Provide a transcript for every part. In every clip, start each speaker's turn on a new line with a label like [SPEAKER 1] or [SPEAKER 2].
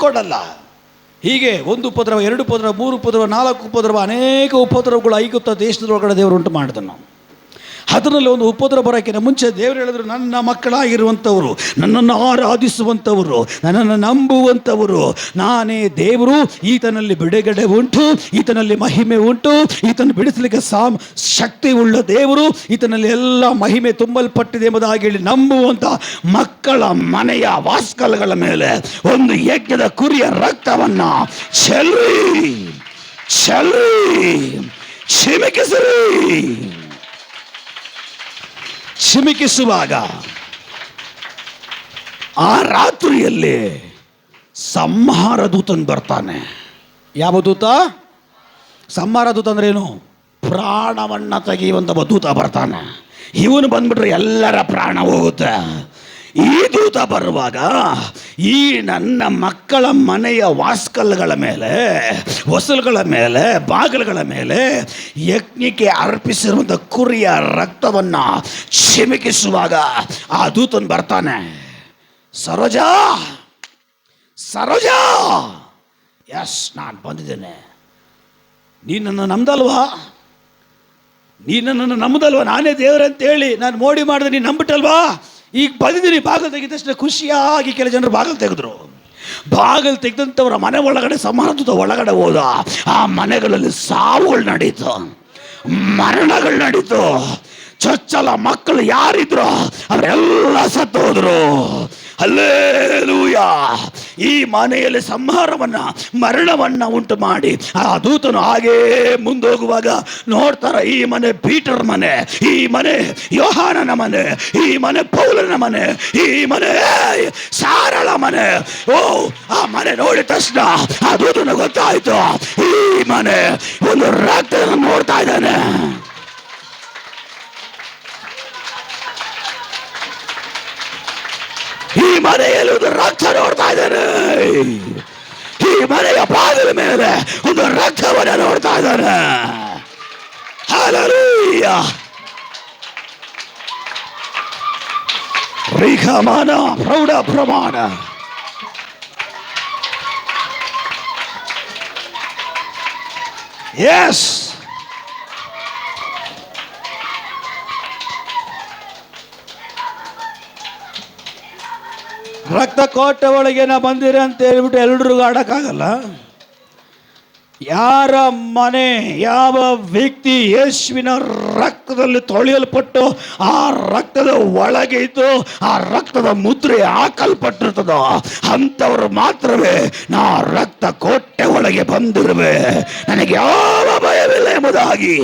[SPEAKER 1] ಬಿಟ್ಟುಕೊಡಲ್ಲ. ಹೀಗೆ 1 ಉಪದ್ರವ, 2 ಉಪದ್ರವ, 3 ಉಪದ್ರವ, 4 ಉಪದ್ರವ, ಅನೇಕ ಉಪದ್ರವಗಳು ಐಗುಪ್ತ ದೇಶದೊಳಗಡೆ ದೇವರು ಉಂಟು ಮಾಡಿದನು. ಅದರಲ್ಲಿ ಒಂದು ಉಪದ್ರವ ಬರೋಕ್ಕಿಂತ ಮುಂಚೆ ದೇವರು ಹೇಳಿದ್ರು, ನನ್ನ ಮಕ್ಕಳಾಗಿರುವಂಥವರು, ನನ್ನನ್ನು ಆರಾಧಿಸುವಂಥವರು, ನನ್ನನ್ನು ನಂಬುವಂಥವರು, ನಾನೇ ದೇವರು, ಈತನಲ್ಲಿ ಬಿಡುಗಡೆ ಉಂಟು, ಈತನಲ್ಲಿ ಮಹಿಮೆ ಉಂಟು, ಈತನ ಬಿಡಿಸಲಿಕ್ಕೆ ಶಕ್ತಿ ಉಳ್ಳ ದೇವರು, ಈತನಲ್ಲಿ ಎಲ್ಲ ಮಹಿಮೆ ತುಂಬಲ್ಪಟ್ಟಿದೆ ಎಂಬುದಾಗಿ ಹೇಳಿ ನಂಬುವಂಥ ಮಕ್ಕಳ ಮನೆಯ ವಾಸ್ಕಲ್ಗಳ ಮೇಲೆ ಒಂದು ಯಜ್ಞದ ಕುರಿಯ ರಕ್ತವನ್ನು ಚಿಮಿಕಿಸುವಾಗ ಆ ರಾತ್ರಿಯಲ್ಲಿ ಸಂಹಾರ ದೂತನ್ ಬರ್ತಾನೆ. ಯಾವ ದೂತ? ಸಂಹಾರ ದೂತ ಅಂದ್ರೆ ಏನು? ಪ್ರಾಣವನ್ನ ತೆಗೆಯುವಂತ ದೂತ ಬರ್ತಾನೆ. ಇವನು ಬಂದ್ಬಿಟ್ರೆ ಎಲ್ಲರ ಪ್ರಾಣ ಹೋಗುತ್ತೆ. ಈ ದೂತ ಬರುವಾಗ ಈ ನನ್ನ ಮಕ್ಕಳ ಮನೆಯ ವಾಸ್ಕಲ್ಗಳ ಮೇಲೆ, ಹೊಸಲುಗಳ ಮೇಲೆ, ಬಾಗಿಲುಗಳ ಮೇಲೆ ಯಜ್ಞಕ್ಕೆ ಅರ್ಪಿಸಿರುವಂಥ ಕುರಿಯ ರಕ್ತವನ್ನು ಚಿಮಿಕಿಸುವಾಗ ಆ ದೂತನ್ ಬರ್ತಾನೆ. ಸರೋಜಾ, ಸರೋಜಾ, ಎಸ್, ನಾನು ಬಂದಿದ್ದೇನೆ. ನೀನು ನನ್ನ ನಂಬ್ದಲ್ವಾ? ನೀನು ನನ್ನನ್ನು ನಂಬದಲ್ವಾ? ನಾನೇ ದೇವರಂತೇಳಿ ನಾನು ಮೋಡಿ ಮಾಡಿದೆ, ನೀನು ನಂಬಿಟ್ಟಲ್ವಾ? ಈಗ ಬಂದಿದ್ದೀನಿ. ಬಾಗಿಲು ತೆಗೆದ ತಕ್ಷಣ ಖುಷಿಯಾಗಿ ಕೆಲ ಜನರು ಬಾಗಿಲು ತೆಗೆದ್ರು. ಬಾಗಿಲು ತೆಗೆದಂಥವರ ಮನೆ ಒಳಗಡೆ ಸಮಾರಂಭದ ಒಳಗಡೆ ಹೋದ. ಆ ಮನೆಗಳಲ್ಲಿ ಸಾವುಗಳು ನಡೀತು, ಮರಣಗಳು ನಡೀತು. ಚೊಚ್ಚಲ ಮಕ್ಕಳು ಯಾರಿದ್ರು ಅವರೆಲ್ಲ ಸತ್ತು ಹೋದ್ರು. ಹಲ್ಲೇಲೂಯಾ. ಈ ಮನೆಯಲ್ಲಿ ಸಂಹಾರವನ್ನ, ಮರಣವನ್ನ ಉಂಟು ಮಾಡಿ ಆ ದೂತನು ಹಾಗೇ ಮುಂದೋಗುವಾಗ ನೋಡ್ತಾರ, ಈ ಮನೆ ಪೀಟರ್ ಮನೆ, ಈ ಮನೆ ಯೋಹಾನನ ಮನೆ, ಈ ಮನೆ ಪೌಲನ ಮನೆ, ಈ ಮನೆ ಸಾರಳ ಮನೆ. ಓ, ಆ ಮನೆ ನೋಡಿದ ತಕ್ಷಣ ಆ ದೂತನು ಗೊತ್ತಾಯ್ತು, ಈ ಮನೆ ಒಂದು ರಕ್ತ ನೋಡ್ತಾ ಇದ್ದಾನೆ. ಈ ಮನೆಯಲ್ಲಿ ಒಂದು ರಕ್ತ ನೋಡ್ತಾ ಇದ್ದಾನೆ. ಈ ಮನೆಯ ಬಾಗಿಲ ಮೇಲೆ ಒಂದು ರಕ್ತವನ್ನು ನೋಡ್ತಾ ಇದ್ದಾನೆ. ಹಲ್ಲೆಲೂಯಾ. ರಿಖಮಾನ ಪ್ರೌಢ ಪ್ರಮಾಣ. ಎಸ್, ರಕ್ತ ಕೋಟೆ ಒಳಗೆ ನಾ ಬಂದಿರ ಅಂತ ಹೇಳ್ಬಿಟ್ಟು ಎಲ್ರಿಗೂ ಆಡಕ್ಕಾಗಲ್ಲ. ಯಾರ ಮನೆ, ಯಾವ ವ್ಯಕ್ತಿ ಯೇಸುವಿನ ರಕ್ತದಲ್ಲಿ ತೊಳೆಯಲ್ಪಟ್ಟು ಆ ರಕ್ತದ ಒಳಗೆ ಇದ್ದು ಆ ರಕ್ತದ ಮುದ್ರೆ ಹಾಕಲ್ಪಟ್ಟಿರ್ತದೋ ಅಂಥವ್ರು ಮಾತ್ರವೇ ನಾ ರಕ್ತ ಕೋಟೆ ಒಳಗೆ ಬಂದಿರುವೆ, ನನಗೆ ಯಾವ ಭಯವಿಲ್ಲ ಎಂಬುದಾಗಿ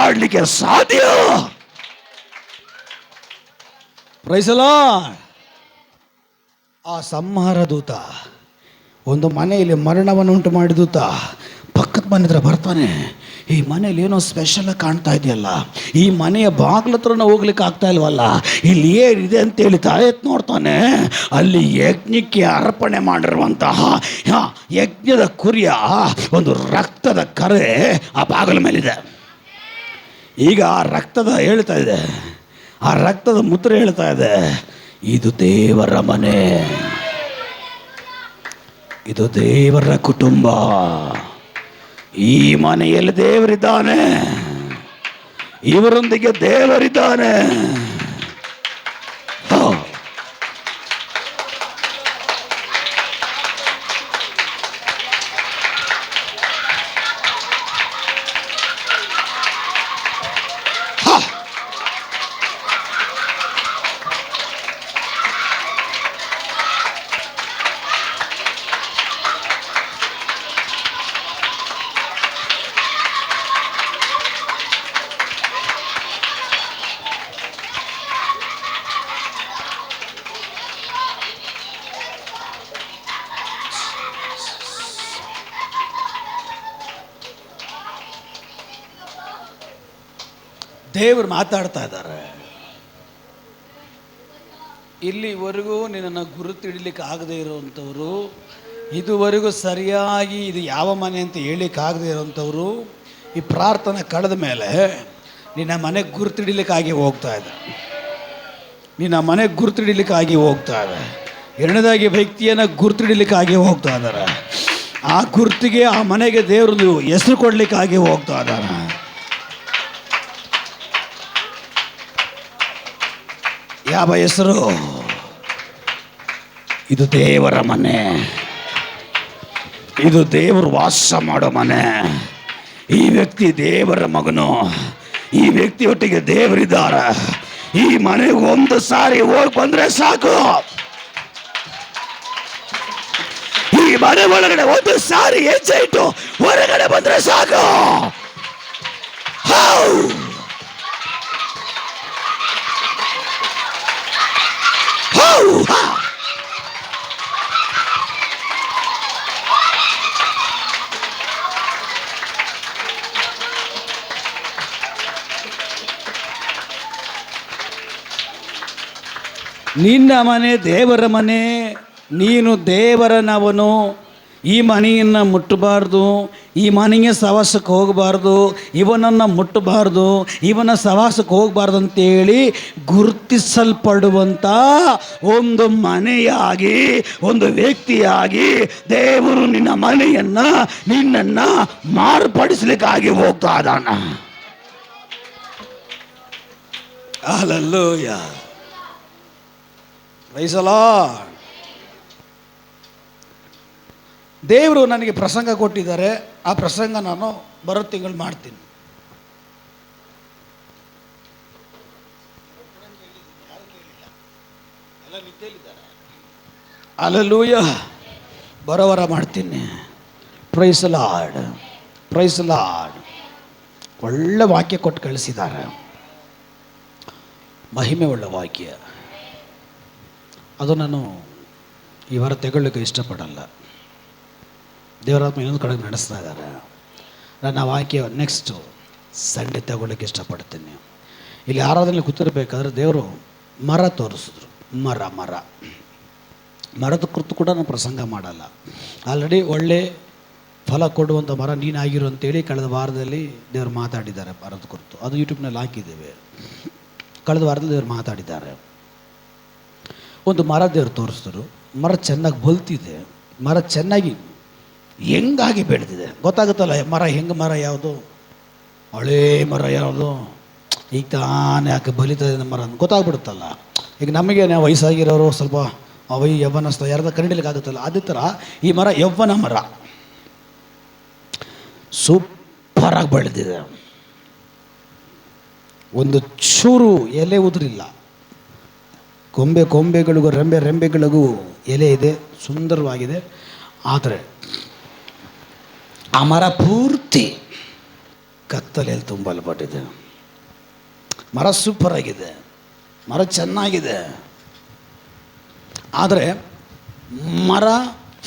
[SPEAKER 1] ಆಡ್ಲಿಕ್ಕೆ ಸಾಧ್ಯ. Praise the lord. ಆ ಸಂಹಾರ ದೂತ ಒಂದು ಮನೆಯಲ್ಲಿ ಮರಣವನ್ನು ಉಂಟು ಮಾಡಿದ ದೂತ ಪಕ್ಕದ ಮನೆ ಹತ್ರ ಬರ್ತಾನೆ. ಈ ಮನೇಲಿ ಏನೋ ಸ್ಪೆಷಲ್ ಕಾಣ್ತಾ ಇದೆಯಲ್ಲ, ಈ ಮನೆಯ ಬಾಗಿಲ ಹತ್ರನ ಹೋಗ್ಲಿಕ್ಕೆ ಆಗ್ತಾ ಇಲ್ವಲ್ಲ, ಇಲ್ಲಿ ಏನಿದೆ ಅಂತೇಳಿ ತಾಯತ್ ನೋಡ್ತಾನೆ. ಅಲ್ಲಿ ಯಜ್ಞಕ್ಕೆ ಅರ್ಪಣೆ ಮಾಡಿರುವಂತಹ ಯಜ್ಞದ ಕುರಿಯ ಒಂದು ರಕ್ತದ ಕರೆ ಆ ಬಾಗಿಲ ಮೇಲಿದೆ. ಈಗ ಆ ರಕ್ತದ ಹೇಳ್ತಾ ಇದೆ, ಆ ರಕ್ತದ ಮುದ್ರೆ ಹೇಳ್ತಾ ಇದೆ, ಇದು ದೇವರ ಮನೆ, ಇದು ದೇವರ ಕುಟುಂಬ, ಈ ಮನೆಯಲ್ಲಿ ದೇವರಿದ್ದಾನೆ, ಇವರೊಂದಿಗೆ ದೇವರಿದ್ದಾನೆ. ದೇವರು ಮಾತಾಡ್ತಾ ಇದ್ದಾರೆ. ಇಲ್ಲಿವರೆಗೂ ನಿನ್ನನ್ನು ಗುರುತಿಡಲಿಕ್ಕೆ ಆಗದೆ ಇರುವಂಥವ್ರು, ಇದುವರೆಗೂ ಸರಿಯಾಗಿ ಇದು ಯಾವ ಮನೆ ಅಂತ ಹೇಳಿಕ್ಕಾಗದೆ ಇರೋವಂಥವ್ರು ಈ ಪ್ರಾರ್ಥನೆ ಕಳೆದ ಮೇಲೆ ನಿನ್ನ ಮನೆಗೆ ಗುರುತಿಡಲಿಕ್ಕಾಗಿ ಹೋಗ್ತಾ ಇದೆ, ನಿನ್ನ ಮನೆಗೆ ಗುರುತಿಡಲಿಕ್ಕಾಗಿ ಹೋಗ್ತಾ ಇದೆ. ಎರಡನೇದಾಗಿ ವ್ಯಕ್ತಿಯನ್ನು ಗುರುತಿಡಲಿಕ್ಕಾಗಿ ಹೋಗ್ತಾ ಇದ್ದಾರೆ. ಆ ಗುರುತಿಗೆ ಆ ಮನೆಗೆ ದೇವ್ರದ್ದು ಹೆಸರು ಕೊಡ್ಲಿಕ್ಕಾಗಿ ಹೋಗ್ತಾ ಇದ್ದಾರೆ. ಯಾವ ಹೆಸರು? ಇದು ದೇವರ ಮನೆ, ಇದು ದೇವರು ವಾಸ ಮಾಡೋ ಮನೆ. ಈ ವ್ಯಕ್ತಿ ದೇವರ ಮಗನು, ಈ ವ್ಯಕ್ತಿ ಒಟ್ಟಿಗೆ ದೇವರಿದ್ದಾರೆ. ಈ ಮನೆಗೆ ಒಂದು ಸಾರಿ ಹೋಗಿ ಬಂದ್ರೆ ಸಾಕು. ಈ ಮನೆ ಒಳಗಡೆ ಒಂದು ಸಾರಿ ಹೆಜ್ಜೆ ಇಟ್ಟು ಹೊರಗಡೆ ಬಂದ್ರೆ ಸಾಕು. ನಿನ್ನ ಮನೆ ದೇವರ ಮನೆ, ನೀನು ದೇವರನವನು. ಈ ಮನೆಯನ್ನು ಮುಟ್ಟಬಾರ್ದು, ಈ ಮನೆಯ ಸವಾಸಕ್ಕೆ ಹೋಗಬಾರ್ದು, ಇವನನ್ನು ಮುಟ್ಟಬಾರ್ದು, ಇವನ ಸವಾಸಕ್ಕೆ ಹೋಗಬಾರ್ದು ಅಂತೇಳಿ ಗುರುತಿಸಲ್ಪಡುವಂಥ ಒಂದು ಮನೆಯಾಗಿ, ಒಂದು ವ್ಯಕ್ತಿಯಾಗಿ ದೇವರು ನಿನ್ನ ಮನೆಯನ್ನು, ನಿನ್ನನ್ನು ಮಾರ್ಪಡಿಸಲಿಕ್ಕಾಗಿ ಹೋಗ್ತಾ ಇದ್ದಾನ. Hallelujah, praise the lord. ದೇವರು ನನಗೆ ಪ್ರಸಂಗ ಕೊಟ್ಟಿದ್ದಾರೆ. ಆ ಪ್ರಸಂಗ ನಾನು ಬರೋ ತಿಂಗಳು ಮಾಡ್ತೀನಿ. ಹಲ್ಲೆಲೂಯಾ, ಬರೋವರ ಮಾಡ್ತೀನಿ. Praise the lord, praise the lord. ಒಳ್ಳೆ ವಾಕ್ಯ ಕೊಟ್ಟು ಕಳಿಸಿದ್ದಾರೆ, ಮಹಿಮೆ ಉಳ್ಳ ವಾಕ್ಯ. ಅದು ನಾನು ಈ ವಾರ ತೆಗೊಳ್ಳಿಕ್ಕೆ ಇಷ್ಟಪಡಲ್ಲ. ದೇವರಾತ್ಮ ಇನ್ನೊಂದು ಕಡೆಗೆ ನಡೆಸ್ತಾ ಇದ್ದಾರೆ. ನಾನು ಆ ವಾಕ್ಯ ನೆಕ್ಸ್ಟು ಸಂಡೇ ತಗೊಳ್ಳಿಕ್ಕೆ ಇಷ್ಟಪಡ್ತೀನಿ. ಇಲ್ಲಿ ಆರಾಧನೆಯಲ್ಲಿ ಕೂತಿರ್ಬೇಕಾದ್ರೆ ದೇವರು ಮರ ತೋರಿಸಿದ್ರು. ಮರದ ಕುರಿತು ಕೂಡ ನಾನು ಪ್ರಸಂಗ ಮಾಡಲ್ಲ. ಆಲ್ರೆಡಿ ಒಳ್ಳೆ ಫಲ ಕೊಡುವಂಥ ಮರ ನೀನಾಗಿರು ಅಂತೇಳಿ ಕಳೆದ ವಾರದಲ್ಲಿ ದೇವರು ಮಾತಾಡಿದ್ದಾರೆ. ಮರದ ಕುರಿತು ಅದು ಯೂಟ್ಯೂಬ್ನಲ್ಲಿ ಹಾಕಿದ್ದೇವೆ. ಕಳೆದ ವಾರದಲ್ಲಿ ದೇವರು ಮಾತಾಡಿದ್ದಾರೆ. ಒಂದು ಮರ ದೇವರು ತೋರಿಸಿದ್ರು. ಮರ ಚೆನ್ನಾಗಿ ಬಲ್ತಿದೆ, ಮರ ಚೆನ್ನಾಗಿ ಹೆಂಗಾಗಿ ಬೆಳೆದಿದೆ ಗೊತ್ತಾಗುತ್ತಲ್ಲ. ಮರ ಯಾವುದು, ಹಳೇ ಮರ ಯಾವುದು, ಈಗ ತಾನೇ ಯಾಕೆ ಬಲಿತದೆ ಮರ ಅಂತ ಗೊತ್ತಾಗ್ಬಿಡುತ್ತಲ್ಲ. ಈಗ ನಮಗೆ ನಾವು ವಯಸ್ಸಾಗಿರೋರು ಸ್ವಲ್ಪ ಯೌವನಸ್ಥ ಯಾರ್ದ ಕಂಡಿಲಿಕ್ಕೆ ಆಗುತ್ತಲ್ಲ. ಅದೇ ಥರ ಈ ಮರ ಯೌವನ ಮರ ಸೂಪರಾಗಿ ಬೆಳೆದಿದೆ. ಒಂದು ಚೂರು ಎಲೆ ಉದುರಿಲ್ಲ. ಕೊಂಬೆಗಳಿಗೂ ರೆಂಬೆಗಳಿಗೂ ಎಲೆ ಇದೆ, ಸುಂದರವಾಗಿದೆ. ಆದರೆ ಆ ಮರ ಪೂರ್ತಿ ಕತ್ತಲೆಯಲ್ಲಿ ತುಂಬಲ್ಪಟ್ಟಿದೆ. ಮರ ಸೂಪರ್ ಆಗಿದೆ, ಮರ ಚೆನ್ನಾಗಿದೆ. ಆದರೆ ಮರ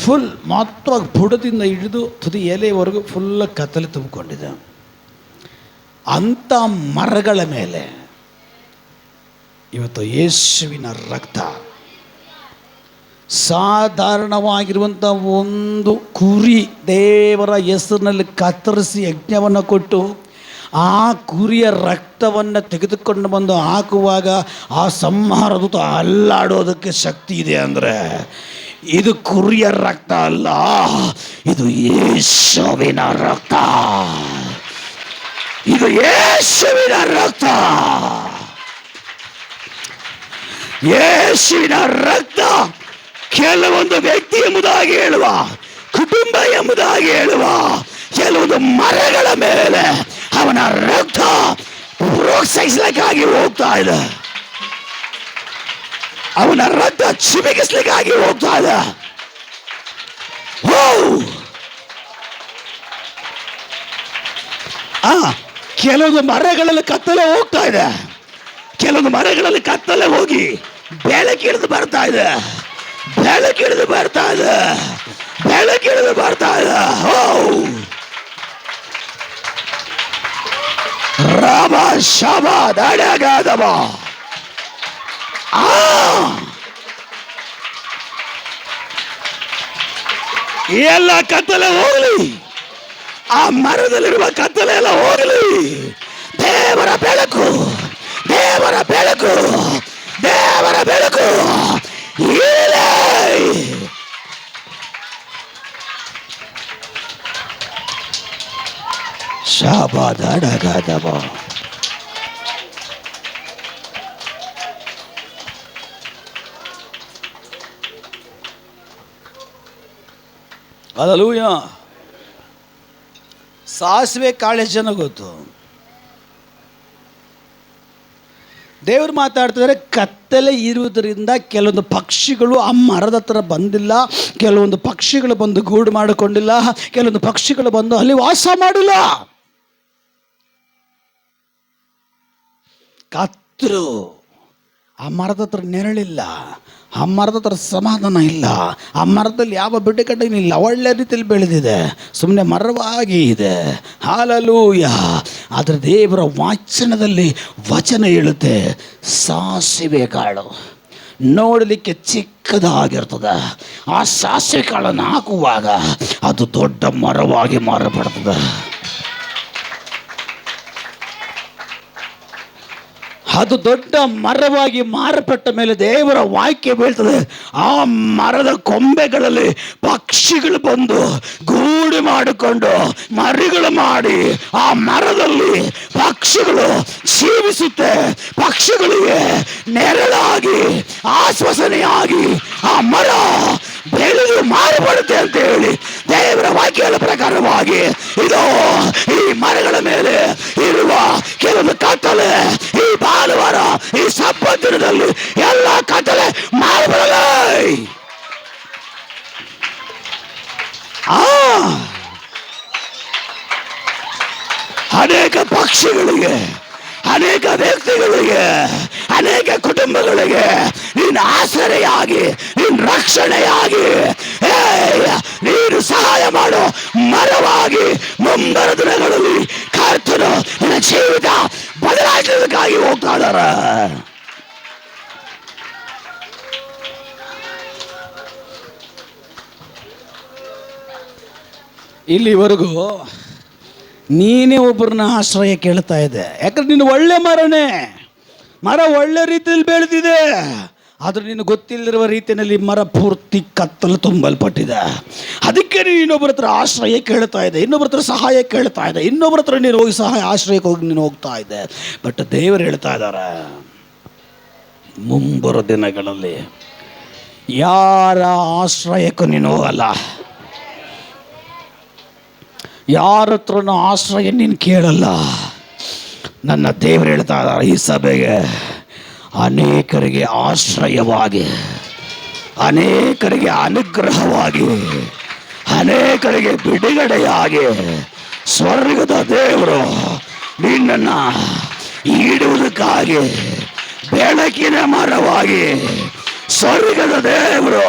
[SPEAKER 1] ಫುಲ್ ಮಾತ್ರವಾಗಿ ಬುಡದಿಂದ ಹಿಡಿದು ತುದಿ ಎಲೆವರೆಗೂ ಫುಲ್ ಕತ್ತಲೆ ತುಂಬಿಕೊಂಡಿದೆ. ಅಂಥ ಮರಗಳ ಮೇಲೆ ಇವತ್ತು ಯೇಸುವಿನ ರಕ್ತ, ಸಾಧಾರಣವಾಗಿರುವಂಥ ಒಂದು ಕುರಿ ದೇವರ ಹೆಸರಿನಲ್ಲಿ ಕತ್ತರಿಸಿ ಯಜ್ಞವನ್ನು ಕೊಟ್ಟು ಆ ಕುರಿಯ ರಕ್ತವನ್ನು ತೆಗೆದುಕೊಂಡು ಬಂದು ಹಾಕುವಾಗ ಆ ಸಂಹಾರ ದೂತ ಅಲ್ಲಾಡೋದಕ್ಕೆ ಶಕ್ತಿ ಇದೆ. ಅಂದರೆ ಇದು ಕುರಿಯ ರಕ್ತ ಅಲ್ಲ, ಇದು ಯೇಸುವಿನ ರಕ್ತ. ಇದು ಯೇಸುವಿನ ರಕ್ತ. ಯೇಸುವಿನ ರಕ್ತ ಕೆಲವೊಂದು ವ್ಯಕ್ತಿ ಎಂಬುದಾಗಿ ಹೇಳುವ, ಕುಟುಂಬ ಎಂಬುದಾಗಿ ಹೇಳುವ ಕೆಲವೊಂದು ಮರಗಳ ಮೇಲೆ ಅವನ ರಕ್ತ ಪ್ರೋತ್ಸಾಹಿಸಲಿಕ್ಕಾಗಿ ಹೋಗ್ತಾ ಇದೆ. ಅವನ ರಕ್ತ ಚಿಮುಕಿಸ್ಲಿಕ್ಕಾಗಿ ಹೋಗ್ತಾ ಇದೆ. ಕೆಲವೊಂದು ಮರಗಳಲ್ಲಿ ಕತ್ತಲೆ ಹೋಗ್ತಾ ಇದೆ. ಕೆಲವೊಂದು ಮರಗಳಲ್ಲಿ ಕತ್ತಲೆ ಹೋಗಿ ಬೆಳಕಿಳಿದು ಬರ್ತಾ ಇದೆ. ಬೆಳಕಿಳಿದು ಬರ್ತಾ ಇದೆ. ಬೆಳಕಿಳಿದು ಬರ್ತಾ ಇದೆ. ರಾಮ ಶಬ ದಡಗದವ. ಎಲ್ಲ ಕತ್ತಲೆ ಹೋಗಲಿ, ಆ ಮರದಲ್ಲಿರುವ ಕತ್ತಲೆ ಎಲ್ಲ ಹೋಗಲಿ. ದೇವರ ಬೆಳಕು, ದೇವರ ಬೆಳಕು, ದೇವರ ಬೆಳಕು ಇರಲಿ. ಶಾಬಾದಡಗದಬ. ಹಲ್ಲೆಲೂಯ. ಸಾಸಿವೆ ಕಾಳು ಎಷ್ಟು ಜನ ಗೊತ್ತು? ದೇವರು ಮಾತಾಡ್ತಿದ್ದಾರೆ, ಕತ್ತಲೆ ಇರುವುದರಿಂದ ಕೆಲವೊಂದು ಪಕ್ಷಿಗಳು ಆ ಮರದ ಹತ್ರ ಬಂದಿಲ್ಲ, ಕೆಲವೊಂದು ಪಕ್ಷಿಗಳು ಬಂದು ಗೂಡು ಮಾಡಿಕೊಂಡಿಲ್ಲ, ಕೆಲವೊಂದು ಪಕ್ಷಿಗಳು ಬಂದು ಅಲ್ಲಿ ವಾಸ ಮಾಡಿಲ್ಲ. ಕತ್ತಲು, ಆ ಮರದ ಹತ್ರ ನೆರಳಿಲ್ಲ, ಆ ಮರದ ಹತ್ರ ಸಮಾಧಾನ ಇಲ್ಲ, ಆ ಮರದಲ್ಲಿ ಯಾವ ಬಿಡುಗಡೆನೂ ಇಲ್ಲ, ಒಳ್ಳೆ ರೀತಿಯಲ್ಲಿ ಬೆಳೆದಿದೆ, ಸುಮ್ಮನೆ ಮರವಾಗಿ ಇದೆ. ಹಲ್ಲೆಲೂಯ. ಆದರೆ ದೇವರ ವಾಚನದಲ್ಲಿ ವಚನ ಹೇಳುತ್ತೆ, ಸಾಸಿವೆ ಕಾಳು ನೋಡಲಿಕ್ಕೆ ಚಿಕ್ಕದಾಗಿರ್ತದೆ, ಆ ಸಾಸಿವೆ ಕಾಳನ್ನು ಹಾಕುವಾಗ ಅದು ದೊಡ್ಡ ಮರವಾಗಿ ಮಾರಪಡ್ತದೆ. ಅದು ದೊಡ್ಡ ಮರವಾಗಿ ಮಾರಪಟ್ಟ ಮೇಲೆ ದೇವರ ವಾಕ್ಯ ಬೀಳ್ತದೆ, ಆ ಮರದ ಕೊಂಬೆಗಳಲ್ಲಿ ಪಕ್ಷಿಗಳು ಬಂದು ಗೂಡು ಮಾಡಿಕೊಂಡು ಮರಿಗಳು ಮಾಡಿ ಆ ಮರದಲ್ಲಿ ಪಕ್ಷಿಗಳು ಜೀವಿಸುತ್ತೆ. ಪಕ್ಷಿಗಳಿಗೆ ನೆರಳಾಗಿ ಆಶ್ವಾಸನೆಯಾಗಿ ಆ ಮರ ಬೆಳೆದು ಮಾರಪಡುತ್ತೆ ಅಂತ ಹೇಳಿ ದೇವರ ವಾಕ್ಯದ ಪ್ರಕಾರವಾಗಿ ಇದು ಈ ಮರಗಳ ಮೇಲೆ ಇರುವ ಕೆಲವು ಕತ್ತಲೆ ಈ ಭಾನುವಾರ ಈ ಸಬ್ಬತ್ ದಿನದಲ್ಲಿ ಎಲ್ಲ ಕತ್ತಲೆ ಮಾರಬರಲ್ಲ. ಅನೇಕ ಪಕ್ಷಿಗಳಿಗೆ, ಅನೇಕ ವ್ಯಕ್ತಿಗಳಿಗೆ, ಅನೇಕ ಕುಟುಂಬಗಳಿಗೆ ನೀನು ಆಸರೆಯಾಗಿ, ನೀನು ರಕ್ಷಣೆಯಾಗಿ, ನೀನು ಸಹಾಯ ಮಾಡೋ ಮರವಾಗಿ ಮುಂಬರುವ ದಿನಗಳಲ್ಲಿ ಕರ್ತನು ನಿನ್ನ ಜೀವಿತ ಬದಲಾಯಿಸೋದಕ್ಕಾಗಿ ಹೋಗ್ತಾ ಇದ್ದಾರೆ. ಇಲ್ಲಿವರೆಗೂ ನೀನೇ ಒಬ್ಬರನ್ನ ಆಶ್ರಯ ಕೇಳ್ತಾ ಇದೆ, ಯಾಕಂದ್ರೆ ನೀನು ಒಳ್ಳೆ ಮರ ಒಳ್ಳೆ ರೀತಿಯಲ್ಲಿ ಬೆಳೆದಿದೆ. ಆದ್ರೆ ನೀನು ಗೊತ್ತಿಲ್ಲದಿರುವ ರೀತಿಯಲ್ಲಿ ಮರ ಪೂರ್ತಿ ಕತ್ತಲು ತುಂಬಲ್ಪಟ್ಟಿದೆ. ಅದಕ್ಕೆ ನೀನು ಇನ್ನೊಬ್ಬರ ಹತ್ರ ಆಶ್ರಯ ಕೇಳ್ತಾ ಇದೆ, ಇನ್ನೊಬ್ಬರ ಹತ್ರ ಸಹಾಯ ಕೇಳ್ತಾ ಇದೆ, ಇನ್ನೊಬ್ಬರ ಹತ್ರ ನೀನು ಹೋಗಿ ಆಶ್ರಯಕ್ಕೆ ಹೋಗಿ ನೀನು ಹೋಗ್ತಾ ಇದ್ದೆ. ಬಟ್ ದೇವರು ಹೇಳ್ತಾ ಇದ್ದಾರೆ, ಮುಂಬರೋ ದಿನಗಳಲ್ಲಿ ಯಾರ ಆಶ್ರಯಕ್ಕೂ ನೀನು ಹೋಗಲ್ಲ, ಯಾರ ಹತ್ರನೂ ಆಶ್ರಯ ನೀನು ಕೇಳಲ್ಲ. ನನ್ನ ದೇವರು ಹೇಳ್ತಾ ಇದ್ದಾರೆ, ಈ ಸಭೆಗೆ ಅನೇಕರಿಗೆ ಆಶ್ರಯವಾಗಿ, ಅನೇಕರಿಗೆ ಅನುಗ್ರಹವಾಗಿ, ಅನೇಕರಿಗೆ ಬಿಡುಗಡೆಯಾಗಿ ಸ್ವರ್ಗದ ದೇವರು ನಿನ್ನನ್ನು ಇಡುವುದಕ್ಕಾಗಿ ಬೆಳಕಿನ ಮರವಾಗಿ ಸ್ವರ್ಗದ ದೇವರು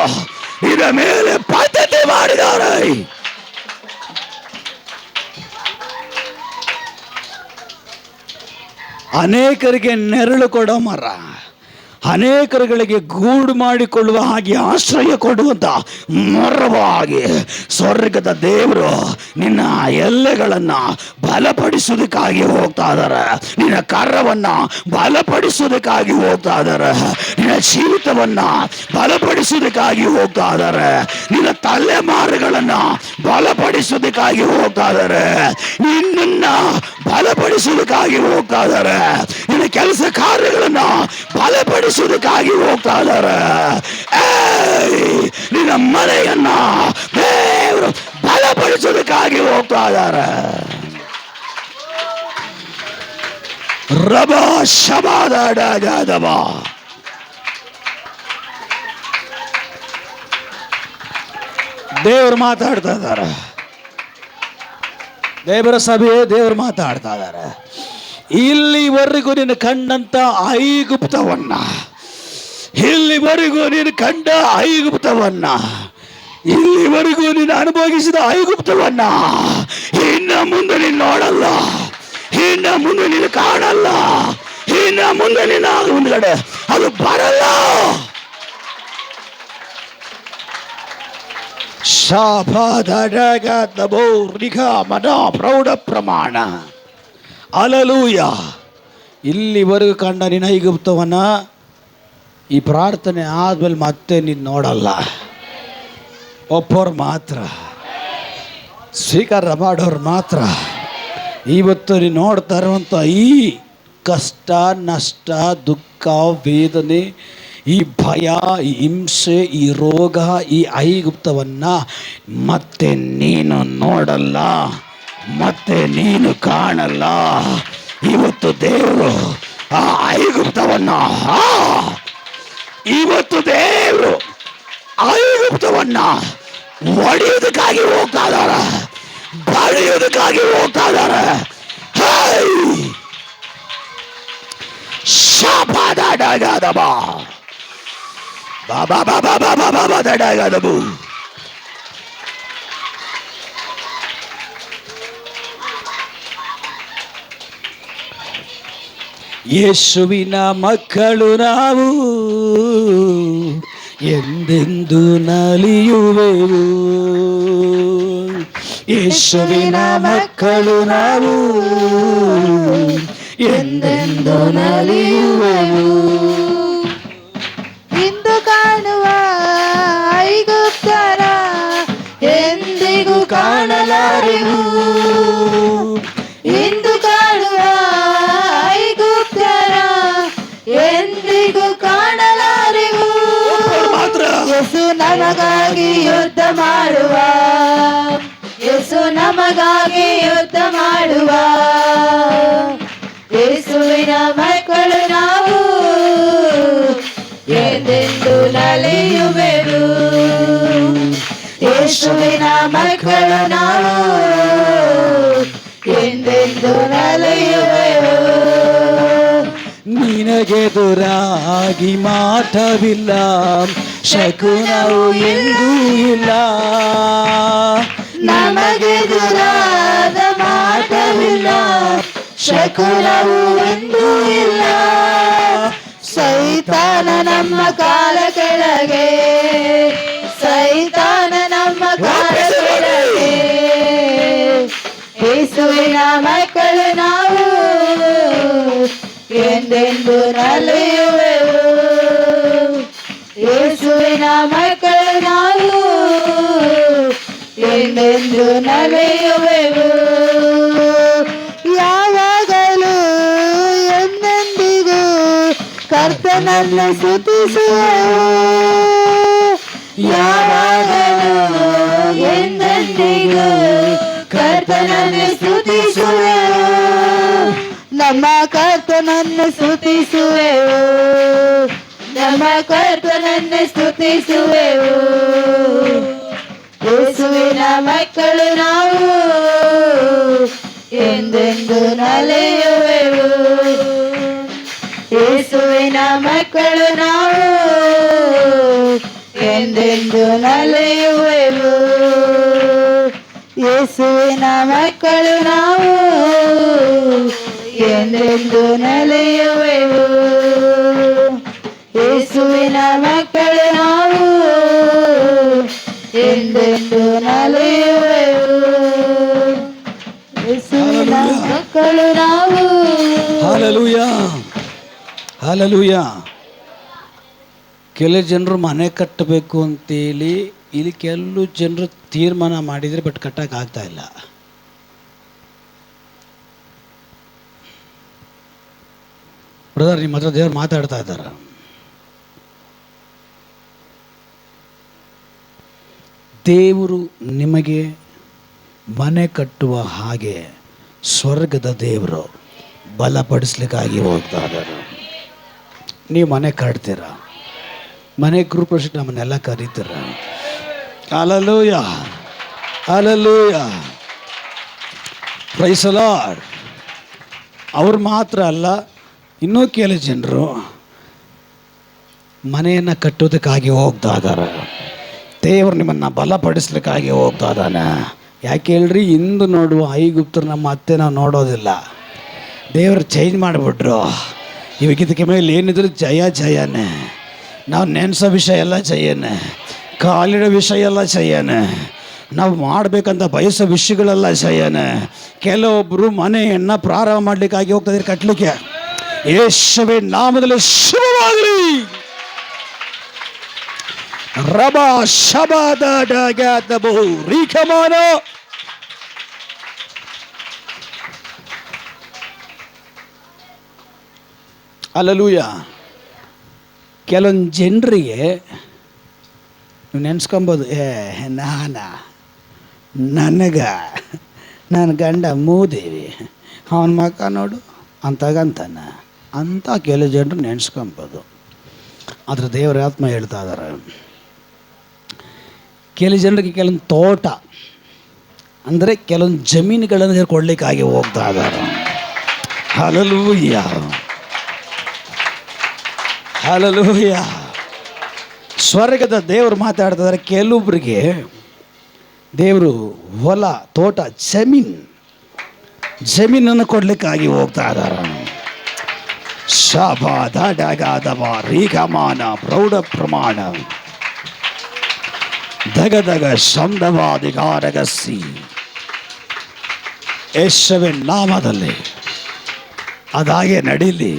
[SPEAKER 1] ನಿನ್ನ ಮೇಲೆ ಪದ್ಧತಿ ಮಾಡಿದ್ದಾರೆ. ಅನೇಕರಿಗೆ ನೆರಳು ಕೊಡೋ ಮರ, ಅನೇಕರುಗಳಿಗೆ ಗೂಡು ಮಾಡಿಕೊಳ್ಳುವ ಹಾಗೆ ಆಶ್ರಯ ಕೊಡುವಂಥ ಮರವಾಗಿ ಸ್ವರ್ಗದ ದೇವರು ನಿನ್ನ ಎಲ್ಲೆಗಳನ್ನು ಬಲಪಡಿಸೋದಕ್ಕಾಗಿ ಹೋಗ್ತಾ ಇದ್ದಾರೆ. ನಿನ್ನ ಕರವನ್ನು ಬಲಪಡಿಸೋದಕ್ಕಾಗಿ ಹೋಗ್ತಾ ಇದ್ದಾರೆ. ನಿನ್ನ ಜೀವಿತವನ್ನು ಬಲಪಡಿಸೋದಕ್ಕಾಗಿ ಹೋಗ್ತಾ ಇದ್ದಾರೆ. ನಿನ್ನ ತಲೆಮಾರುಗಳನ್ನು ಬಲಪಡಿಸೋದಕ್ಕಾಗಿ ಹೋಗ್ತಾ ಇದ್ದಾರೆ. ನಿನ್ನನ್ನು ಬಲಪಡಿಸೋದಕ್ಕಾಗಿ ಹೋಗ್ತಾ ಇದ್ದಾರೆ. ನಿನ್ನ ಕೆಲಸ ಕಾರ್ಯಗಳನ್ನು ಬಲಪಡಿಸೋದಕ್ಕಾಗಿ ಹೋಗ್ತಾ ಇದ್ದಾರೆ. ನಿನ್ನ ಮನೆಯನ್ನ ದೇವರು ಬಲಪಡಿಸೋದಕ್ಕಾಗಿ ಹೋಗ್ತಾ ಇದ್ದಾರೆ. ರಬ ಶಬಾದಡಗದಬ. ದೇವರು ಮಾತಾಡ್ತಾ ಇದ್ದಾರೆ. ದೇವರ ಸಭೆ ದೇವರು ಮಾತಾಡ್ತಾ ಇದ್ದಾರೆ. ಇಲ್ಲಿವರೆಗೂ ನೀನು ಕಂಡಂತ ಐಗುಪ್ತವನ್ನ, ಇಲ್ಲಿವರೆಗೂ ನೀನು ಕಂಡ ಐಗುಪ್ತವನ್ನ, ಇಲ್ಲಿವರೆಗೂ ನೀನು ಅನುಭವಿಸಿದ ಐಗುಪ್ತವನ್ನ ಇನ್ನು ಮುಂದೆ ನೀನು ನೋಡಲ್ಲ, ಇನ್ನು ಮುಂದೆ ನೀನು ಕಾಣಲ್ಲ, ಇನ್ನು ಮುಂದೆ ನೀನು ಮುಂದ್ಗಡೆ ಅದು ಬರಲ್ಲ. ಪ್ರೌಢ ಪ್ರಮಾಣ. ಹಲ್ಲೆಲೂಯ. ಇಲ್ಲಿವರೆಗೂ ಕಂಡ ನಿನ್ನ ಐಗುಪ್ತವನ್ನ ಈ ಪ್ರಾರ್ಥನೆ ಆದ್ಮೇಲೆ ಮತ್ತೆ ನೀನು ನೋಡಲ್ಲ. ಒಪ್ಪೋರು ಮಾತ್ರ, ಸ್ವೀಕಾರ ಮಾಡೋರು ಮಾತ್ರ ಇವತ್ತು ನೀನು ನೋಡ್ತಾ ಇರುವಂಥ ಈ ಕಷ್ಟ, ನಷ್ಟ, ದುಃಖ, ವೇದನೆ, ಈ ಭಯ, ಈ ಹಿಂಸೆ, ಈ ರೋಗ, ಈ ಐಗುಪ್ತವನ್ನು ಮತ್ತೆ ನೀನು ನೋಡಲ್ಲ, ಮತ್ತೆ ನೀನು ಕಾಣಲ್ಲ. ಇವತ್ತು ದೇವರು ಆ ಐಗುಪ್ತವನ್ನು ಇವತ್ತು ದೇವರು ಐಗುಪ್ತವನ್ನು ಹೊಡೆಯೋದಕ್ಕಾಗಿ ಹೋಗ್ತಾ ಇದ್ದಾರೆ, ಬಡಿಯೋದಕ್ಕಾಗಿ ಹೋಗ್ತಾ ಇದ್ದಾರೆ. ಶಾಪದಾಡಗದಬ ಬಾಬಾ ಬಾಬಾ ಬಾಬಾ ಬಾಬಾ ದಡಗದಬು. ಯೇಸುವಿನ ಮಕ್ಕಳು ನಾವು ಎಂದೆಂದು ನಲಿಯುವೆವು. ಯೇಸುವಿನ ಮಕ್ಕಳು ನಾವು ಎಂದೆಂದು ನಲಿಯುವೆವು.
[SPEAKER 2] ಇಂದು ಕಾಣುವ ಐಗುಪ್ತರ ಎಂದಿಗೂ ಕಾಣಲಾರೆವು. ಇಂದು ಕಾಣುವ ಐಗುಪ್ತರ ಎಂದಿಗೂ ಕಾಣಲಾರೆವು. ಯೇಸು ನಮಗಾಗಿ ಯುದ್ಧ ಮಾಡುವ, ಯೇಸು ನಮಗಾಗಿ ಯುದ್ಧ ಮಾಡುವ. ಯೇಸುವಿನ ಮಕ್ಕಳು ನಾವು ಎಂದೆಂದು ನಲಿಯುವೆವು. ಯೇಸುವಿನ ಮಕ್ಕಳು ನಾವು ಎಂದೆಂದು ನಲಿಯುವೆವು.
[SPEAKER 1] ನಿನಗೆದುರಾಗಿ ಮಾತವಿಲ್ಲ, ಶಕುನವು ಎಂದೂ ಇಲ್ಲ.
[SPEAKER 2] ನಮಗೆದುರಾದ ಮಾತವಿಲ್ಲ, ಶಕುನವು ಎಂದೂ ಇಲ್ಲ. ಸೈತಾನ ನಮ್ಮ ಕಾಲ ಕೆಳಗೆ, ಸೈತಾನ ನಮ್ಮ ಕಾಲ ಕೆಳಗೆ. ಯೇಸುವಿನ ಮಕ್ಕಳು ನಾವು ಎಂದೆಂದು ನಲಿಯುವೆವು. ಯೇಸುವಿನ ಮಕ್ಕಳು ನಾವು ಎಂದೆಂದು ನಲಿಯುವೆವು. ಯಾವಾಗಲೂ ಎಂದೆಂದಿಗೂ ಕರ್ತನನ್ನು ಸ್ತುತಿಸುವೆವು. ಯಾವಾಗಲೂ ಎಂದೆಂದಿಗೂ ಕರ್ತನನ್ನು ಸ್ತುತಿಸುವೆವು. ನಮ್ಮ ಕರ್ತನನ್ನು ಸ್ತುತಿಸುವೆವು, ನಮ್ಮ ಕರ್ತನನ್ನು ಸ್ತುತಿಸುವೆವು. ಯೇಸುವಿನ ಮಕ್ಕಳು ನಾವು ಎಂದೆಂದು ನಲಿಯುವೆವು. ಯೇಸುವಿನ ಮಕ್ಕಳು ನಾವು ಎಂದೆಂದು ನಲಿಯುವೆವು. ಯೇಸುವಿನ ಮಕ್ಕಳು ನಾವು ಎಂದೆಂದು ನಲಿಯುವೆವು. ಯೇಸುವಿನ ಮಕ್ಕಳು ನಾವು ಎಂದೆಂದು ನಲಿಯುವೆವು. ಯೇಸುವಿನ ಮಕ್ಕಳು ನಾವು.
[SPEAKER 1] Hallelujah, hallelujah. ಕೆಲ ಜನರು ಮನೆ ಕಟ್ಟಬೇಕು ಅಂತೇಳಿ ಇಲ್ಲಿ ಕೆಲವು ಜನರು ತೀರ್ಮಾನ ಮಾಡಿದರೆ ಬಟ್ ಕಟ್ಟಕ್ಕೆ ಆಗ್ತಾ ಇಲ್ಲ. ಬ್ರದರ್, ನಿಮ್ಮ ಹತ್ರ ದೇವ್ರು ಮಾತಾಡ್ತಾ ಇದ್ದಾರೆ. ದೇವರು ನಿಮಗೆ ಮನೆ ಕಟ್ಟುವ ಹಾಗೆ ಸ್ವರ್ಗದ ದೇವರು ಬಲಪಡಿಸ್ಲಿಕ್ಕಾಗಿ ಹೋಗ್ತಾ ಇದ್ದಾರೆ. ನೀವು ಮನೆ ಕಟ್ತೀರ, ಮನೆ ಗೃಹಪ್ರವೇಶ ನಮ್ಮನ್ನೆಲ್ಲ ಕರೀತೀರ. Hallelujah, hallelujah, praise the lord. ಅವ್ರು ಮಾತ್ರ ಅಲ್ಲ, ಇನ್ನೂ ಕೆಲವು ಜನರು ಮನೆಯನ್ನು ಕಟ್ಟೋದಕ್ಕಾಗಿ ಹೋಗ್ತಾ ಇದ್ದಾರೆ. ದೇವರು ನಿಮ್ಮನ್ನು ಬಲಪಡಿಸ್ಲಿಕ್ಕಾಗಿ ಹೋಗ್ತಾ ಇದ್ದಾನೆ. ಯಾಕೆ ಹೇಳ್ರಿ, ಇಂದು ನೋಡುವ ಐಗುಪ್ತರು ನಮ್ಮ ಅತ್ತೆ ನಾವು ನೋಡೋದಿಲ್ಲ. ದೇವರು ಚೇಂಜ್ ಮಾಡಿಬಿಟ್ರು. ಇವಾಗ ಇದಕ್ಕೆ ಮೇಲೆ ಏನಿದ್ರು ಜಯ ಜಯನೇ. ನಾವು ನೆನೆಸೋ ವಿಷಯ ಎಲ್ಲ ಜಯನೇ, ಕಾಲಿಡೋ ವಿಷಯ ಎಲ್ಲ ಜಯನೇ, ನಾವು ಮಾಡಬೇಕಂತ ಬಯಸೋ ವಿಷಯಗಳೆಲ್ಲ ಜಯನೇ. ಕೆಲವೊಬ್ಬರು ಮನೆಯನ್ನು ಪ್ರಾರಂಭ ಮಾಡಲಿಕ್ಕಾಗಿ ಹೋಗ್ತಾಯಿದ್ರೆ ಕಟ್ಟಲಿಕ್ಕೆ. ಯೇಸುವಿನ ನಾಮದಲ್ಲಿ ಶುಭವಾಗಲಿ. ರಬ ಶಬದ ಬಹು ರೀಖಮಾನ ಹಲ್ಲೆಲೂಯಾ. ಕೆಲವೊಂದು ಜನರಿಗೆ ನೀವು ನೆನೆಸ್ಕೊಬೋದು, ನನ್ನ ಗಂಡ ಮೂದೇವಿ, ಅವನ ಮಕ್ಕ ನೋಡು ಅಂತಗಂತಾನ ಅಂತ ಕೆಲವು ಜನರು ನೆನೆಸ್ಕೊಬೋದು. ಆದರೆ ದೇವರ ಆತ್ಮ ಹೇಳ್ತಾ ಇದ್ದಾರೆ, ಕೆಲವು ಜನರಿಗೆ ಕೆಲವೊಂದು ತೋಟ ಅಂದರೆ ಕೆಲವೊಂದು ಜಮೀನುಗಳನ್ನು ಕೊಡಲಿಕ್ಕಾಗಿ ಹೋಗ್ತಾ ಇದ್ದಾರೆ. Hallelujah, hallelujah. ಸ್ವರ್ಗದ ದೇವರು ಮಾತಾಡ್ತಿದ್ದಾರೆ. ಕೆಲವೊಬ್ಬರಿಗೆ ದೇವರು ಹೊಲ, ತೋಟ, ಜಮೀನನ್ನು ಕೊಡಲಿಕ್ಕಾಗಿ ಹೋಗ್ತಾ ಇದ್ದಾರೆ. ಶಾಬಾದ ಡಗಾದವ ರೀಗಮಾನ ಪ್ರೌಢ ಪ್ರಮಾಣ ದಗದಗ ಶಬ್ದವಾದಿಗಾರಗಸಿ ಯೇಸುವಿನ ನಾಮದಲ್ಲಿ ಅದಾಗೆ ನಡೀಲಿ,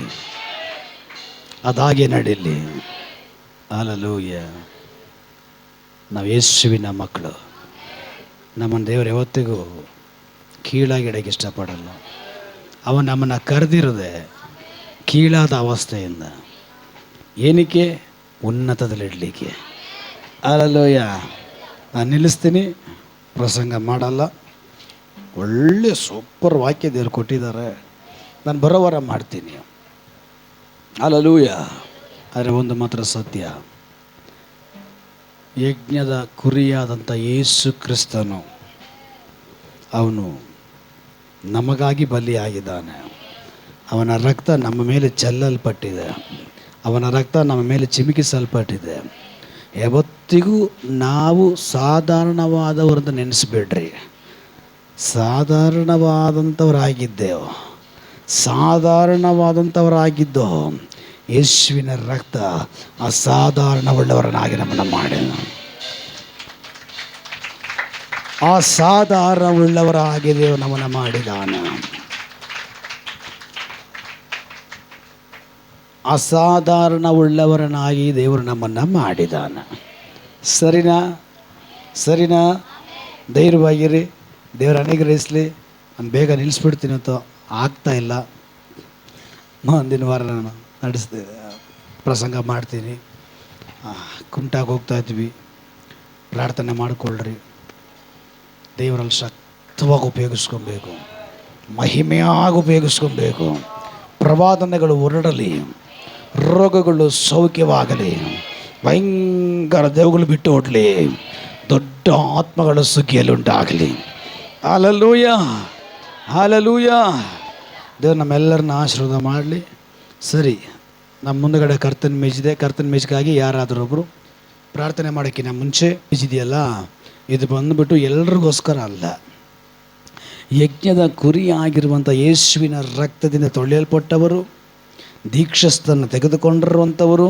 [SPEAKER 1] ಅದಾಗೆ ನಡೀಲಿ. ಹಲ್ಲೆಲೂಯಾ. ನಾವು ಯೇಸುವಿನ ಮಕ್ಕಳು. ನಮ್ಮನ್ನು ದೇವರು ಯಾವತ್ತಿಗೂ ಕೀಳಾಗಿಡಕ್ಕೆ ಇಷ್ಟಪಡಲ್ಲ. ಅವನು ನಮ್ಮನ್ನು ಕರೆದಿರೋದೆ ಕೀಳಾದ ಅವಸ್ಥೆಯಿಂದ. ಏನಕ್ಕೆ? ಉನ್ನತದಲ್ಲಿಡಲಿಕ್ಕೆ. ಹಲ್ಲೆಲೂಯಾ. ನಾನು ನಿಲ್ಲಿಸ್ತೀನಿ, ಪ್ರಸಂಗ ಮಾಡಲ್ಲ. ಒಳ್ಳೆ ಸೂಪರ್ ವಾಕ್ಯ ದೇವರು ಕೊಟ್ಟಿದ್ದಾರೆ. ನಾನು ಬರೋವರ ಮಾಡ್ತೀನಿ. ಹಲ್ಲೆಲೂಯಾ. ಆದರೆ ಒಂದು ಮಾತ್ರ ಸತ್ಯ, ಯಜ್ಞದ ಕುರಿಯಾದಂಥ ಯೇಸು ಕ್ರಿಸ್ತನು ಅವನು ನಮಗಾಗಿ ಬಲಿಯಾಗಿದ್ದಾನೆ. ಅವನ ರಕ್ತ ನಮ್ಮ ಮೇಲೆ ಚೆಲ್ಲಲ್ಪಟ್ಟಿದೆ, ಅವನ ರಕ್ತ ನಮ್ಮ ಮೇಲೆ ಚಿಮುಕಿಸಲ್ಪಟ್ಟಿದೆ. ಯಾವತ್ತಿಗೂ ನಾವು ಸಾಧಾರಣವಾದವರಂತ ನೆನೆಸ್ಬೇಡ್ರಿ. ಸಾಧಾರಣವಾದಂಥವರಾಗಿದ್ದೋ ಯೇಸುವಿನ ರಕ್ತ ಅಸಾಧಾರಣವುಳ್ಳವರನ್ನಾಗಿ ನಮ್ಮನ್ನು ಮಾಡಿ, ಅಸಾಧಾರಣವುಳ್ಳವರಾಗಿ ದೇವರು ನಮ್ಮನ್ನು ಮಾಡಿದಾನೆ. ಅಸಾಧಾರಣವುಳ್ಳವರನ್ನಾಗಿ ದೇವರು ನಮ್ಮನ್ನು ಮಾಡಿದಾನೆ. ಸರಿನಾ? ಧೈರ್ಯವಾಗಿರಿ. ದೇವರು ಅನುಗ್ರಹಿಸಲಿ. ನಾನು ಬೇಗ ನಿಲ್ಲಿಸ್ಬಿಡ್ತೀನಿ ಅಂತ ಆಗ್ತಾಯಿಲ್ಲ. ಮುಂದಿನ ವಾರ ನಾನು ಪ್ರಸಂಗ ಮಾಡ್ತೀನಿ. ಕುಂಟಾಗಿ ಹೋಗ್ತಾಯಿದ್ವಿ. ಪ್ರಾರ್ಥನೆ ಮಾಡಿಕೊಳ್ಳ್ರಿ. ದೇವರಲ್ಲಿ ಶಕ್ತವಾಗಿ ಉಪಯೋಗಿಸ್ಕೊಬೇಕು, ಮಹಿಮೆಯಾಗಿ ಉಪಯೋಗಿಸ್ಕೊಬೇಕು. ಪ್ರವಾದನೆಗಳು ಹೊರಡಲಿ, ರೋಗಗಳು ಸೌಖ್ಯವಾಗಲಿ, ಭಯಂಕರ ದೇವಗಳು ಬಿಟ್ಟು ಹೊಡಲಿ, ದೊಡ್ಡ ಆತ್ಮಗಳ ಸುಗ್ಗಿಯಲ್ಲುಂಟಾಗಲಿ. Hallelujah, hallelujah. ದೇವ್ರು ನಮ್ಮೆಲ್ಲರನ್ನ ಆಶೀರ್ವಾದ ಮಾಡಲಿ. ಸರಿ, ನಮ್ಮ ಮುಂದುಗಡೆ ಕರ್ತನ ಮೇಜಿದೆ. ಕರ್ತನ ಮೇಜಿಗಾಗಿ ಯಾರಾದರೂ ಒಬ್ಬರು ಪ್ರಾರ್ಥನೆ ಮಾಡೋಕ್ಕಿಂತ ಮುಂಚೆ, ಮೇಜಿದೆಯಲ್ಲ, ಇದು ಬಂದುಬಿಟ್ಟು ಎಲ್ರಿಗೋಸ್ಕರ ಅಲ್ಲ. ಯಜ್ಞದ ಕುರಿಯಾಗಿರುವಂಥ ಯೇಸುವಿನ ರಕ್ತದಿಂದ ತೊಳೆಯಲ್ಪಟ್ಟವರು, ದೀಕ್ಷಸ್ಥನ್ನು ತೆಗೆದುಕೊಂಡಿರುವಂಥವರು,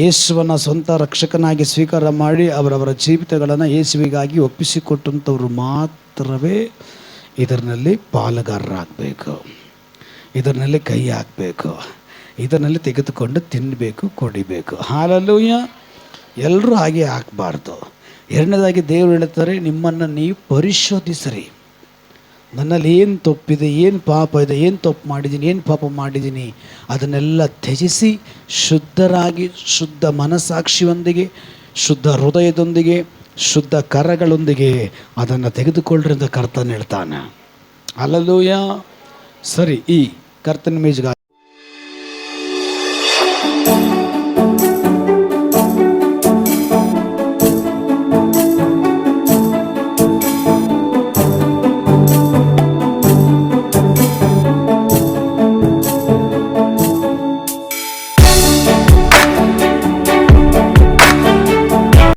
[SPEAKER 1] ಯೇಸುವನ್ನು ಸ್ವಂತ ರಕ್ಷಕನಾಗಿ ಸ್ವೀಕಾರ ಮಾಡಿ ಅವರವರ ಜೀವಿತಗಳನ್ನು ಯೇಸುವಿಗಾಗಿ ಒಪ್ಪಿಸಿಕೊಟ್ಟಂಥವ್ರು ಮಾತ್ರವೇ ಇದರಲ್ಲಿ ಪಾಲುಗಾರರಾಗಬೇಕು, ಇದರಲ್ಲಿ ಕೈ ಹಾಕಬೇಕು, ಇದರಲ್ಲಿ ತೆಗೆದುಕೊಂಡು ತಿನ್ನಬೇಕು, ಕುಡಿಬೇಕು. ಹಲ್ಲೆಲೂಯಾ. ಎಲ್ಲರೂ ಹಾಗೆ ಹಾಕಬಾರ್ದು. ಎರಡನೇದಾಗಿ ದೇವರು ಹೇಳ್ತಾರೆ, ನಿಮ್ಮನ್ನು ನೀವು ಪರಿಶೋಧಿಸಿರಿ. ನನ್ನಲ್ಲಿ ಏನು ತಪ್ಪಿದೆ, ಏನು ಪಾಪ ಇದೆ, ಏನು ತಪ್ಪು ಮಾಡಿದ್ದೀನಿ, ಏನು ಪಾಪ ಮಾಡಿದ್ದೀನಿ, ಅದನ್ನೆಲ್ಲ ತ್ಯಜಿಸಿ ಶುದ್ಧರಾಗಿ, ಶುದ್ಧ ಮನಸ್ಸಾಕ್ಷಿಯೊಂದಿಗೆ, ಶುದ್ಧ ಹೃದಯದೊಂದಿಗೆ, ಶುದ್ಧ ಕರಗಳೊಂದಿಗೆ ಅದನ್ನು ತೆಗೆದುಕೊಳ್ಳ್ರಿ ಅಂತ ಕರ್ತನ ಹೇಳ್ತಾನೆ. ಹಲ್ಲೆಲೂಯಾ. ಸರಿ, ಈ ಕರ್ತನ ಮೇಜಿಗೆ